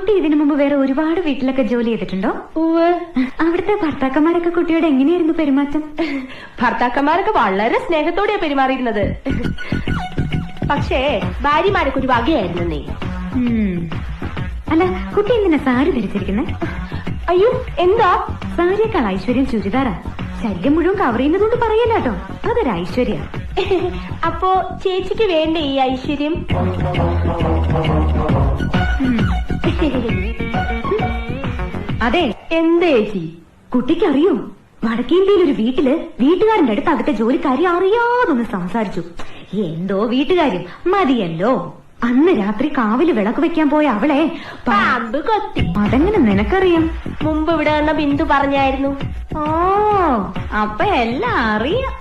കുട്ടി ഇതിനു മുമ്പ് വേറെ ഒരുപാട് വീട്ടിലൊക്കെ ജോലി ചെയ്തിട്ടുണ്ടോ? അവിടുത്തെ ഭർത്താക്കന്മാരൊക്കെ കുട്ടിയോട് എങ്ങനെയായിരുന്നു പെരുമാറ്റം? ഭർത്താക്കന്മാരൊക്കെ വളരെ സ്നേഹത്തോടെയാ പെരുമാറിയിരുന്നത്. പക്ഷേ ഭാര്യമാരൊക്കെ ഒരു വകയായിരുന്നു നീ. അല്ല, കുട്ടി എന്തിനാ സാരി ധരിച്ചിരിക്കുന്നത്? അയ്യോ, എന്താ? സാരിയേക്കാൾ ഐശ്വര്യം ചുരിദാറാ. ശല്യം മുഴുവൻ കവർ ചെയ്യുന്നതുകൊണ്ട് പറയല്ല കേട്ടോ, അതൊരു ഐശ്വര്യ. അപ്പോ ചേച്ചിക്ക് വേണ്ടേ ഈ ഐശ്വര്യം? അതെ. എന്താ ചേച്ചി? കുട്ടിക്കറിയോ, വടക്കേന്ത്യയിൽ ഒരു വീട്ടില് വീട്ടുകാരന്റെ അടുത്ത് അവിടുത്തെ ജോലിക്കാരി അറിയാതൊന്ന് സംസാരിച്ചു. എന്തോ വീട്ടുകാര്യം മതിയല്ലോ. അന്ന് രാത്രി കാവില് വിളക്ക് വെക്കാൻ പോയ അവളെ പാമ്പ് കൊത്തി. അതെങ്ങനെ നിനക്കറിയാം? മുമ്പ് ഇവിടെ വന്ന ബിന്ദു പറഞ്ഞായിരുന്നു. ഓ, അപ്പൊ എല്ലാം അറിയാം.